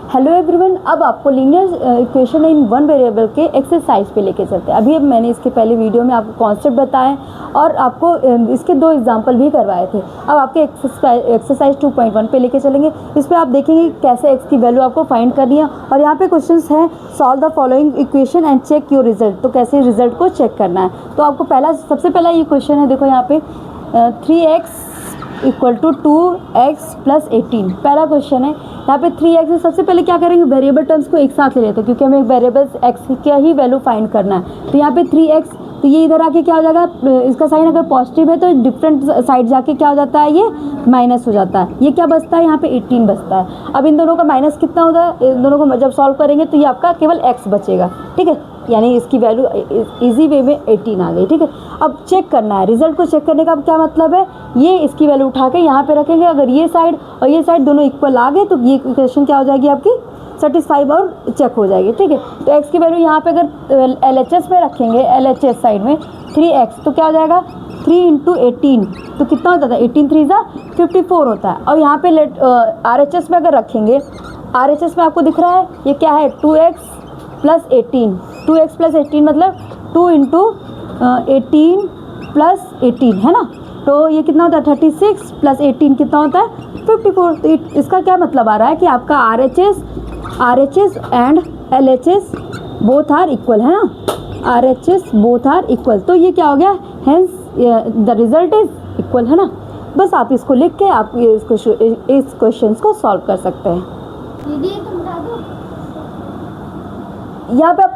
Hello everyone, अब आपको linear equation in one variable के एक्सरसाइज पे लेके चलते हैं। अभी मैंने इसके पहले वीडियो में आपको कॉन्सेप्ट बताए और आपको इसके 2 एग्जांपल भी करवाए थे। अब आपके एक्सरसाइज 2.1 पे लेके चलेंगे। इस पर आप देखेंगे कैसे एक्स की वैल्यू आपको फाइंड करनी है और यहाँ पे क्वेश्चंस हैं, solve the following equation and check your result. तो कैसे रिजल्ट को चेक करना है, तो आपको सबसे पहला ये क्वेश्चन है। देखो यहाँ पे 3x = 2x + 18 पहला क्वेश्चन है। यहाँ पे 3x है। सबसे पहले क्या करेंगे, वेरिएबल टर्म्स को एक साथ ले लेते हैं क्योंकि हमें वेरिएबल्स x का ही वैल्यू फाइंड करना है। तो यहाँ पे 3x, तो ये इधर आके क्या हो जाएगा, इसका साइन अगर पॉजिटिव है तो डिफरेंट साइड जाके क्या हो जाता है, ये माइनस हो जाता है। ये क्या बचता है, यहाँ पे 18 बचता है। अब इन दोनों का माइनस कितना होता है, इन दोनों को जब सॉल्व करेंगे तो ये आपका केवल x बचेगा। ठीक है, यानी इसकी वैल्यू इजी वे में 18 आ गई। ठीक है, अब चेक करना है, रिजल्ट को चेक करने का क्या मतलब है, ये इसकी वैल्यू उठा के यहाँ पे रखेंगे। अगर ये साइड और ये साइड दोनों इक्वल आ गए तो ये इक्वेशन क्या हो जाएगी, आपकी सेटिस्फाइड और चेक हो जाएगी। ठीक है, तो x की वैल्यू यहाँ पे अगर LHS में रखेंगे, LHS साइड में 3x, तो क्या हो जाएगा 3 × 18, तो कितना होता है, 18 3 = 54 होता है। और यहाँ पे RHS में अगर रखेंगे, RHS में आपको दिख रहा है ये क्या है, 2x + 18, 2x + 18 मतलब 2 × 18 + 18 है ना। तो ये कितना होता है, 36 + 18 कितना होता है, 54। तो इसका क्या मतलब आ रहा है कि आपका RHS and LHS both are equal है ना, RHS बोथ आर इक्वल। तो ये क्या हो गया, hence the result is equal है ना। बस आप इसको लिख के आप इस क्वेश्चन को सॉल्व कर सकते हैं। यहाँ पे आप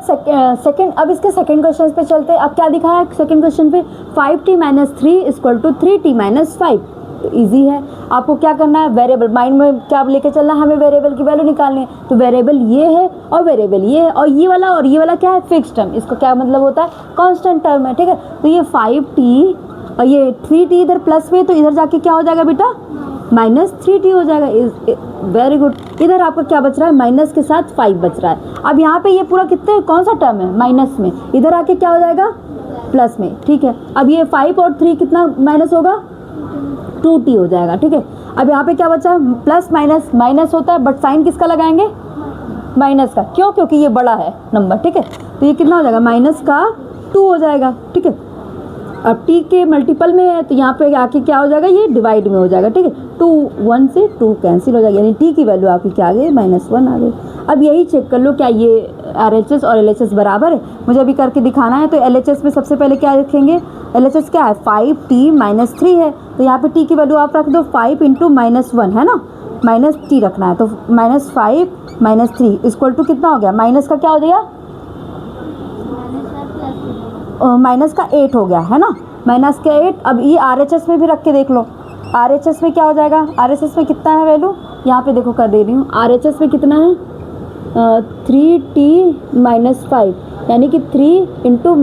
अब इसके सेकंड क्वेश्चन पे चलते हैं। अब क्या दिखा है सेकंड क्वेश्चन पे, 5t - 3 = 3t - 5। तो इजी है, आपको क्या करना है, वेरिएबल माइंड में क्या लेके चलना है, हमें वेरिएबल की वैल्यू निकालनी है। तो वेरिएबल ये है और वेरिएबल ये है और ये वाला क्या है, फिक्स टर्म। इसका क्या मतलब होता है, कांस्टेंट टर्म है। ठीक है, तो ये 5t और ये 3t इधर प्लस में, तो इधर जाके क्या हो जाएगा बेटा, -3t हो जाएगा। Very good. इधर आपका क्या बच रहा है, माइनस के साथ 5 बच रहा है। अब यहाँ पे ये पूरा कितने, कौन सा टर्म है, माइनस में, इधर आके क्या हो जाएगा, प्लस में। ठीक है, अब ये 5 और 3 कितना माइनस होगा, 2t हो जाएगा। ठीक है, अब यहाँ पे क्या बचा, प्लस माइनस होता है बट साइन किसका लगाएंगे, माइनस का। क्यों, क्योंकि ये बड़ा है नंबर। ठीक है, तो ये कितना हो जाएगा, -2 हो जाएगा। ठीक है, अब t के मल्टीपल में है तो यहाँ पे आके क्या हो जाएगा, ये डिवाइड में हो जाएगा। ठीक है, 2 1 से 2 कैंसिल हो जाएगा, यानी t की वैल्यू आपकी क्या आ गई, -1 आ गई। अब यही चेक कर लो क्या ये RHS और LHS बराबर है, मुझे अभी करके दिखाना है। तो LHS में सबसे पहले क्या रखेंगे, LHS क्या है, 5t - 3 है। तो यहाँ पे t की वैल्यू आप रख दो 5 × -1 है ना, -t रखना है। तो -5 - 3 = कितना हो गया, माइनस का क्या हो गया, माइनस का 8 हो गया है ना, -8। अब ये RHS में भी रख के देख लो, RHS में क्या हो जाएगा, RHS में कितना है वैल्यू, यहाँ पे देखो कर दे रही हूँ, RHS में कितना है, 3t - 5, यानी कि 3 ×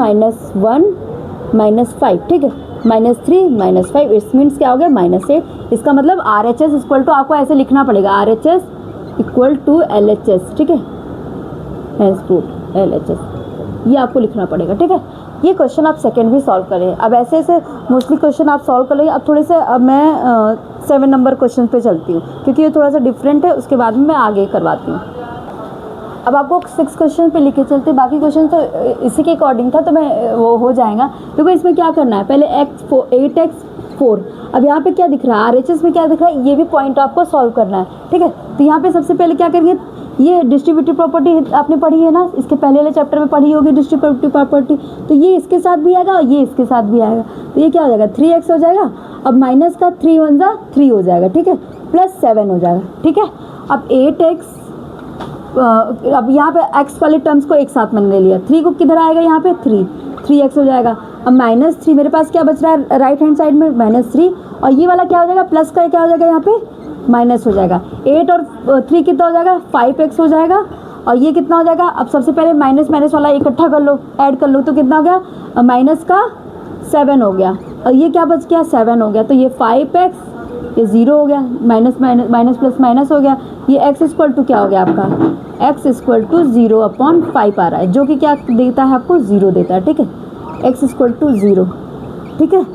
-1 - 5। ठीक है, -3 - 5 इट्स मीन्स क्या हो गया, -8। इसका मतलब RHS = आपको ऐसे लिखना पड़ेगा, RHS = LHS। ठीक है, हेंस प्रूफ LHS, ये आपको लिखना पड़ेगा। ठीक है, ये क्वेश्चन आप सेकंड भी सॉल्व करें। अब ऐसे मोस्टली क्वेश्चन आप सॉल्व कर लेंगे। अब थोड़े से अब मैं 7 नंबर क्वेश्चन पे चलती हूँ क्योंकि ये थोड़ा सा डिफरेंट है, उसके बाद में मैं आगे करवाती हूँ। अब आपको 6 क्वेश्चन पे लेके चलते, बाकी क्वेश्चन तो इसी के अकॉर्डिंग था तो मैं वो हो जाएगा। देखो इसमें क्या करना है, पहले 8x4। अब यहाँ पे क्या दिख रहा है, RHS में क्या दिख रहा है, ये भी पॉइंट आपको सॉल्व करना है। ठीक है, तो यहाँ पे सबसे पहले क्या करेंगे, ये डिस्ट्रीब्यूटिव प्रॉपर्टी आपने पढ़ी है ना, इसके पहले वाले चैप्टर में पढ़ी होगी डिस्ट्रीब्यूटिव प्रॉपर्टी। तो ये इसके साथ भी आएगा और ये इसके साथ भी आएगा। तो ये क्या हो जाएगा, 3x हो जाएगा। अब माइनस का 3 1 = 3 हो जाएगा। ठीक है, +7 हो जाएगा। ठीक है, अब 8x, अब यहाँ पे x वाले टर्म्स को एक साथ मैंने ले लिया, 3 को किधर आएगा, यहाँ पे 3x हो जाएगा। अब -3 मेरे पास क्या बच रहा है राइट हैंड साइड में, -3, और ये वाला क्या हो जाएगा, प्लस का क्या हो जाएगा, यहाँ पे माइनस हो जाएगा। 8 और 3 कितना हो जाएगा, 5x हो जाएगा। और ये कितना हो जाएगा, अब सबसे पहले माइनस वाला इकट्ठा कर लो, ऐड कर लो, तो कितना हो गया, माइनस का 7 हो गया। और ये क्या बच गया, 7 हो गया। तो ये 5x, ये 0 हो गया, माइनस प्लस माइनस हो गया। ये x = क्या हो गया आपका, x = 0/5 आ रहा है, जो कि क्या देता है आपको, 0 देता है। ठीक है, x = 0। ठीक है,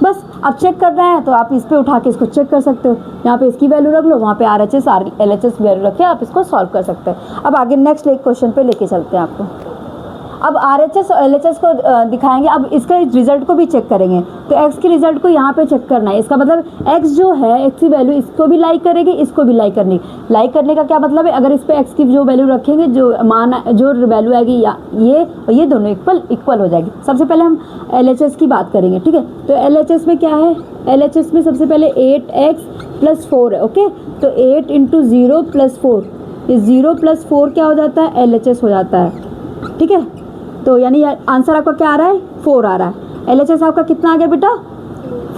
बस अब चेक करना है तो आप इस पे उठा के इसको चेक कर सकते हो, यहाँ पे इसकी वैल्यू रख लो, वहाँ पे RHS LHS वैल्यू रख के आप इसको सॉल्व कर सकते हैं। अब आगे नेक्स्ट एक क्वेश्चन पे लेके चलते हैं आपको। अब RHS और LHS को दिखाएंगे, अब इसका रिजल्ट को भी चेक करेंगे। तो x के रिजल्ट को यहाँ पे चेक करना है, इसका मतलब x जो है x की वैल्यू इसको भी लाइक करेगी, इसको भी लाइक करने का क्या मतलब है, अगर इस पे x की जो वैल्यू रखेंगे, जो मान जो वैल्यू आएगी या ये और ये दोनों इक्वल हो जाएगी। सबसे पहले हम LHS की बात करेंगे, ठीक है। तो LHS में क्या है, LHS में सबसे पहले 8x + 4 है, ओके। तो 8 × 0 + 4, ये 0 + 4 क्या हो जाता है, LHS हो जाता है, ठीक है। तो यानी आंसर आपका क्या आ रहा है, 4 आ रहा है। LHS आपका कितना आ गया बेटा,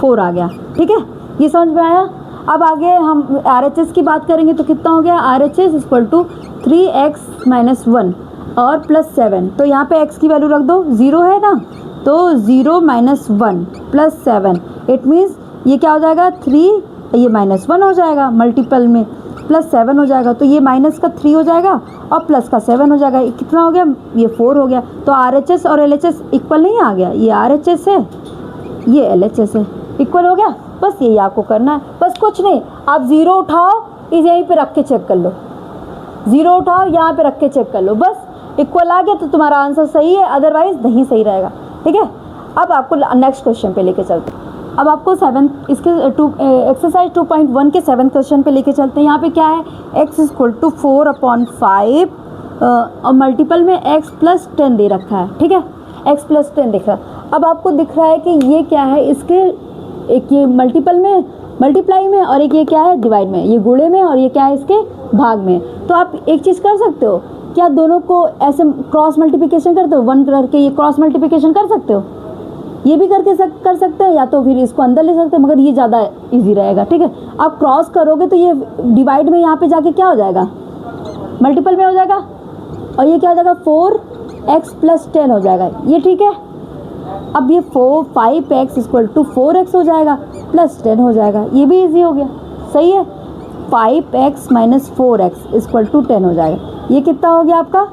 4 आ गया, ठीक है। ये समझ में आया। अब आगे हम RHS की बात करेंगे तो कितना हो गया, RHS = 3x - 1 और +7। तो यहाँ पे x की वैल्यू रख दो, 0 है ना, तो 0 - 1 + 7, इट मीन्स ये क्या हो जाएगा, 3, ये -1 हो जाएगा, मल्टीपल में +7 हो जाएगा। तो ये माइनस का 3 हो जाएगा और प्लस का 7 हो जाएगा। ये कितना हो गया, ये 4 हो गया। तो RHS और LHS इक्वल नहीं आ गया, ये RHS है, ये LHS है, इक्वल हो गया। बस यही आपको करना है, बस कुछ नहीं। आप 0 उठाओ, इस यहीं पे रख के चेक कर लो, 0 उठाओ यहाँ पे रख के चेक कर लो, बस इक्वल आ गया तो तुम्हारा आंसर सही है, अदरवाइज नहीं सही रहेगा, ठीक है। अब आपको नेक्स्ट क्वेश्चन पे लेके चलते हैं। अब आपको एक्सरसाइज 2.1 के 7th क्वेश्चन पे लेके चलते हैं। यहाँ पे क्या है, x = 4/5 और मल्टीपल में x + 10 दे रखा है, ठीक है, x + 10 दिख रहा है। अब आपको दिख रहा है कि ये क्या है, इसके एक ये मल्टीपल में, मल्टीप्लाई में, और एक ये क्या है, डिवाइड में, ये गुणे में, और ये क्या है, इसके भाग में। तो आप एक चीज़ कर सकते हो, क्या दोनों को ऐसे क्रॉस मल्टीप्लिकेशन करते हो, 1 करके ये क्रॉस मल्टीप्लिकेशन कर सकते हो, ये भी कर सकते हैं, या तो फिर इसको अंदर ले सकते हैं, मगर ये ज़्यादा इजी रहेगा, ठीक है। आप क्रॉस करोगे तो ये डिवाइड में यहाँ पे जाके क्या हो जाएगा, मल्टीपल में हो जाएगा, और ये क्या हो जाएगा, 4x + 10 हो जाएगा, ये ठीक है। अब ये 5x = 4x हो जाएगा, +10 हो जाएगा, ये भी इजी हो गया, सही है। 5x - 4x = 10 हो जाएगा, ये कितना हो गया आपका,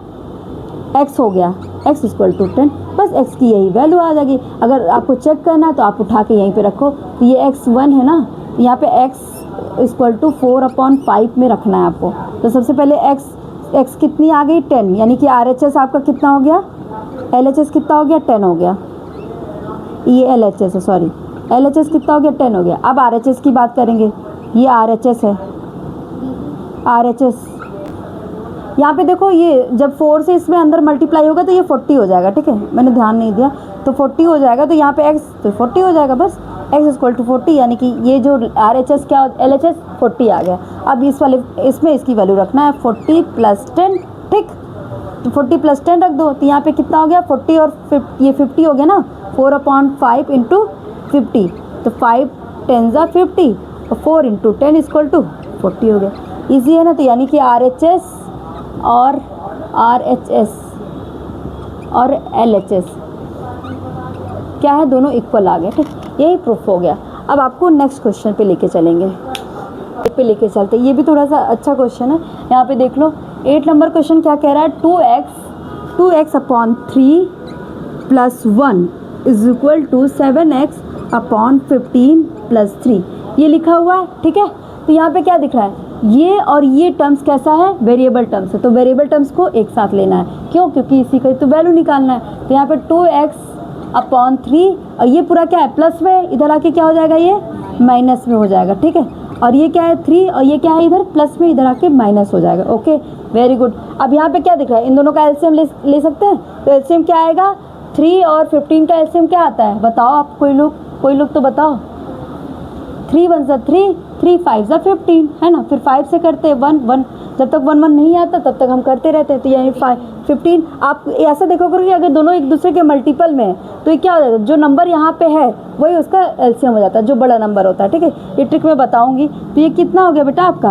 x हो गया, x = 10। बस x की यही वैल्यू आ जाएगी। अगर आपको चेक करना है तो आप उठा के यहीं पे रखो, तो ये x1 है ना, यहाँ पे x = 4/5 में रखना है आपको। तो सबसे पहले x कितनी आ गई, 10, यानी कि RHS आपका कितना हो गया, LHS कितना हो गया, 10 हो गया, ये LHS है, सॉरी, LHS कितना हो गया, 10 हो गया। अब RHS की बात करेंगे, ये RHS है, RHS यहाँ पे देखो, ये जब 4 से इसमें अंदर मल्टीप्लाई होगा तो ये 40 हो जाएगा, ठीक है, मैंने ध्यान नहीं दिया, तो 40 हो जाएगा। तो यहाँ पे x तो 40 हो जाएगा, बस x = 40, यानी कि ये जो RHS क्या, LHS 40 आ गया। अब इस वाले इसमें इसकी वैल्यू रखना है 40 + 10, ठीक, तो 40 + 10 रख दो। तो यहाँ पे कितना हो गया, 40 और ये 50 हो गया ना, 4/5 × 50, तो 5 × 10 = 50 और 4 × 10 = 40 हो गया, ईजी है ना। तो यानी कि RHS और RHS और LHS क्या है, दोनों इक्वल आ गए, ठीक, यही प्रूफ हो गया। अब आपको नेक्स्ट क्वेश्चन पे लेके चलेंगे, लेके चलते, ये भी थोड़ा सा अच्छा क्वेश्चन है। यहाँ पे देख लो, 8 नंबर क्वेश्चन क्या कह रहा है, 2x/3 + 1 = 7x/15 + 3, ये लिखा हुआ है, ठीक है। तो यहाँ पे क्या दिख रहा है, ये और ये टर्म्स कैसा है, वेरिएबल टर्म्स है, तो वेरिएबल टर्म्स को एक साथ लेना है, क्यों, क्योंकि इसी का तो वैल्यू निकालना है। तो यहाँ पे 2x/3 और ये पूरा क्या है, प्लस में, इधर आके क्या हो जाएगा, ये माइनस में हो जाएगा, ठीक है। और ये क्या है, 3, और ये क्या है, इधर प्लस में, इधर आके माइनस हो जाएगा, ओके, वेरी गुड। अब यहाँ पे क्या दिख रहा है, इन दोनों का एलसीएम ले सकते हैं। तो एलसीएम क्या आएगा, 3 और 15 का एलसीएम क्या आता है, बताओ आप, कोई लोग तो बताओ। 3 × 1 = 3, 3 × 5 = 15, है ना। फिर 5 से करते हैं 1, जब तक 1 नहीं आता तब तक हम करते रहते हैं। तो यानी 15, आप ऐसा देखो करो कि अगर दोनों एक दूसरे के मल्टीपल में तो ये क्या हो जाता है, जो नंबर यहाँ पे है वही उसका एलसीएम हो जाता है, जो बड़ा नंबर होता है, ठीक है। ये ट्रिक मैं बताऊँगी। तो ये कितना हो गया बेटा आपका,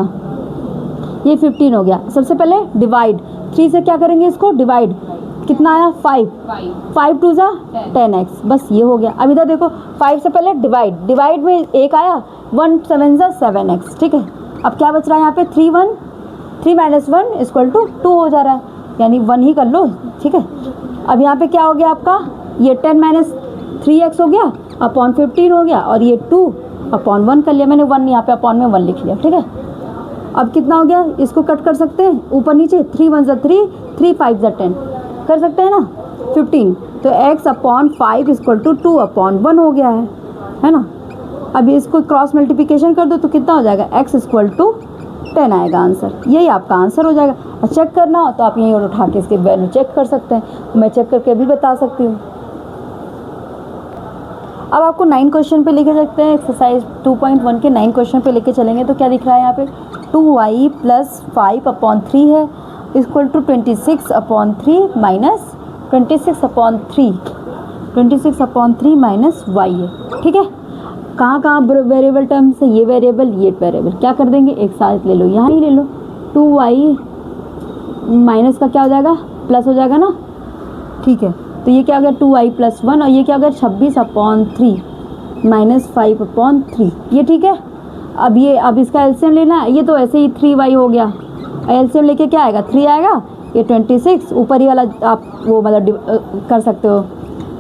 ये 15 हो गया। सबसे पहले डिवाइड, 3 से क्या करेंगे, इसको डिवाइड, कितना आया, 5 2 = 10x, बस ये हो गया। अब इधर देखो, 5 से पहले डिवाइड में 1 आया, 1 7 = 7x, ठीक है। अब क्या बच रहा है यहाँ पे, 3 - 1 = 2 हो जा रहा है, यानी 1 ही कर लो, ठीक है। अब यहाँ पे क्या हो गया आपका, ये 10 - 3x हो गया, अपॉन 15 हो गया, और ये 2 अपॉन 1 कर लिया मैंने, 1 यहाँ पे अपॉन में 1 लिख लिया, ठीक है। अब कितना हो गया, इसको कट कर सकते हैं ऊपर नीचे, 3 1 3, 3 5 10, कर सकते हैं ना, 15। तो x upon 5 equal to 2 upon 1 हो गया है ना। अभी इसको क्रॉस मल्टीप्लिकेशन कर दो तो कितना हो जाएगा, x इक्वल टू 10 आएगा आंसर। यही आपका आंसर हो जाएगा। और चेक करना हो तो आप यहीं उठा के इसके वैल्यू चेक कर सकते हैं, मैं चेक करके भी बता सकती हूँ। अब आपको 9 क्वेश्चन पे लेके चलते हैं, एक्सरसाइज 2.1 के 9 क्वेश्चन पे लेके चलेंगे। तो क्या दिख रहा है यहाँ पे, 2y प्लस 5 अपॉन 3 है equal to 26 upon 3 minus 26 upon 3 minus y है, ठीक है। कहाँ कहाँ वेरिएबल टर्म्स है, ये वेरिएबल क्या कर देंगे, एक साथ ले लो, यहाँ ही ले लो। 2y माइनस का क्या हो जाएगा, प्लस हो जाएगा ना, ठीक है। तो ये क्या हो गया, 2y प्लस 1, और ये क्या हो गया, 26 अपॉन 3 माइनस 5 अपॉन 3, ये ठीक है। अब इसका एलसीएम लेना है, ये तो ऐसे ही 3y हो गया, एलसीएम लेके क्या आएगा, 3 आएगा, ये 26, ऊपर ही वाला आप वो मतलब कर सकते हो।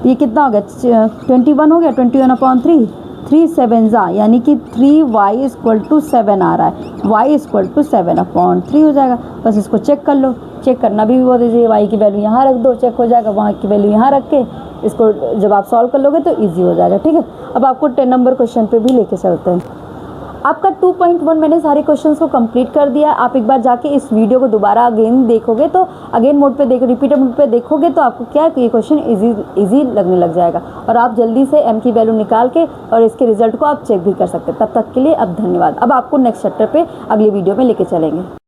ये कितना हो गया, 21 हो गया, 21 अपॉन 3 7 यानी कि 3y इक्वल टू 7 आ रहा है, y इक्वल टू 7 अपॉन 3 हो जाएगा। बस इसको चेक कर लो, चेक करना भी बहुत ईजी है, y की वैल्यू यहाँ रख दो, चेक हो जाएगा, वहाँ की वैल्यू यहाँ रख के इसको जब आप सॉल्व कर लोगे तो ईजी हो जाएगा, ठीक है। अब आपको 10 नंबर क्वेश्चन पे भी लेके चलते हैं। आपका 2.1 मैंने सारे क्वेश्चंस को कंप्लीट कर दिया। आप एक बार जाके इस वीडियो को दोबारा अगेन देखोगे तो अगेन मोड पे देखो, रिपीटेड मोड पे देखोगे तो आपको क्या ये क्वेश्चन इजी लगने लग जाएगा, और आप जल्दी से m की वैल्यू निकाल के और इसके रिजल्ट को आप चेक भी कर सकते हैं। तब तक के लिए अब धन्यवाद। अब आपको नेक्स्ट चैप्टर पे अगले वीडियो में लेके चलेंगे।